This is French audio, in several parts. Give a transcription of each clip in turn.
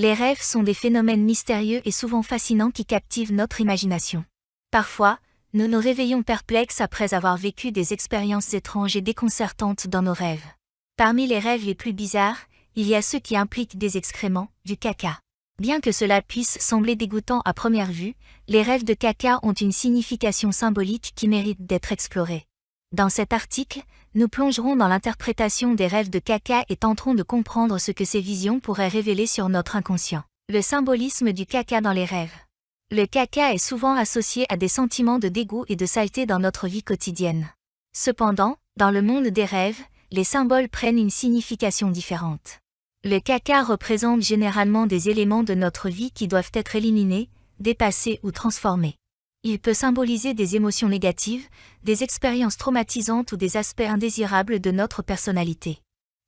Les rêves sont des phénomènes mystérieux et souvent fascinants qui captivent notre imagination. Parfois, nous nous réveillons perplexes après avoir vécu des expériences étranges et déconcertantes dans nos rêves. Parmi les rêves les plus bizarres, il y a ceux qui impliquent des excréments, du caca. Bien que cela puisse sembler dégoûtant à première vue, les rêves de caca ont une signification symbolique qui mérite d'être explorée. Dans cet article, nous plongerons dans l'interprétation des rêves de caca et tenterons de comprendre ce que ces visions pourraient révéler sur notre inconscient. Le symbolisme du caca dans les rêves. Le caca est souvent associé à des sentiments de dégoût et de saleté dans notre vie quotidienne. Cependant, dans le monde des rêves, les symboles prennent une signification différente. Le caca représente généralement des éléments de notre vie qui doivent être éliminés, dépassés ou transformés. Il peut symboliser des émotions négatives, des expériences traumatisantes ou des aspects indésirables de notre personnalité.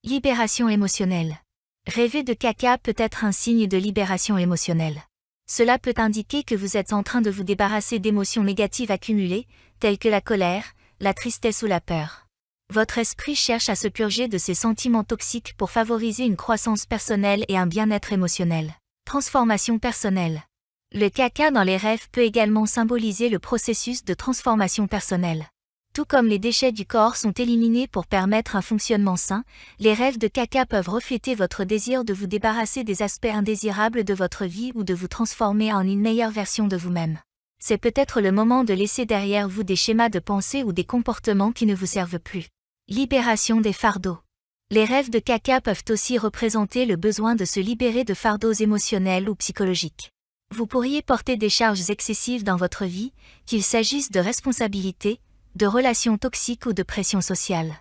Libération émotionnelle. Rêver de caca peut être un signe de libération émotionnelle. Cela peut indiquer que vous êtes en train de vous débarrasser d'émotions négatives accumulées, telles que la colère, la tristesse ou la peur. Votre esprit cherche à se purger de ces sentiments toxiques pour favoriser une croissance personnelle et un bien-être émotionnel. Transformation personnelle. Le caca dans les rêves peut également symboliser le processus de transformation personnelle. Tout comme les déchets du corps sont éliminés pour permettre un fonctionnement sain, les rêves de caca peuvent refléter votre désir de vous débarrasser des aspects indésirables de votre vie ou de vous transformer en une meilleure version de vous-même. C'est peut-être le moment de laisser derrière vous des schémas de pensée ou des comportements qui ne vous servent plus. Libération des fardeaux. Les rêves de caca peuvent aussi représenter le besoin de se libérer de fardeaux émotionnels ou psychologiques. Vous pourriez porter des charges excessives dans votre vie, qu'il s'agisse de responsabilités, de relations toxiques ou de pression sociale.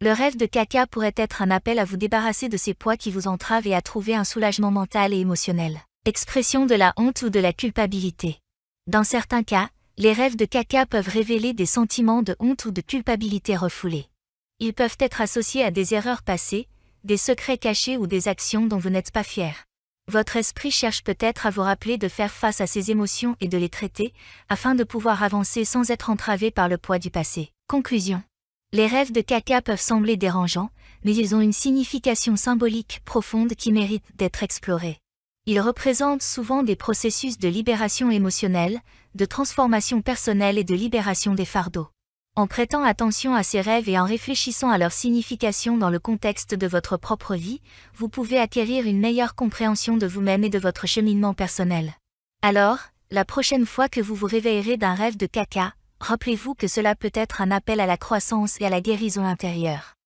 Le rêve de caca pourrait être un appel à vous débarrasser de ces poids qui vous entravent et à trouver un soulagement mental et émotionnel. Expression de la honte ou de la culpabilité. Dans certains cas, les rêves de caca peuvent révéler des sentiments de honte ou de culpabilité refoulés. Ils peuvent être associés à des erreurs passées, des secrets cachés ou des actions dont vous n'êtes pas fier. Votre esprit cherche peut-être à vous rappeler de faire face à ces émotions et de les traiter, afin de pouvoir avancer sans être entravé par le poids du passé. Conclusion. Les rêves de caca peuvent sembler dérangeants, mais ils ont une signification symbolique profonde qui mérite d'être explorée. Ils représentent souvent des processus de libération émotionnelle, de transformation personnelle et de libération des fardeaux. En prêtant attention à ces rêves et en réfléchissant à leur signification dans le contexte de votre propre vie, vous pouvez acquérir une meilleure compréhension de vous-même et de votre cheminement personnel. Alors, la prochaine fois que vous vous réveillerez d'un rêve de caca, rappelez-vous que cela peut être un appel à la croissance et à la guérison intérieure.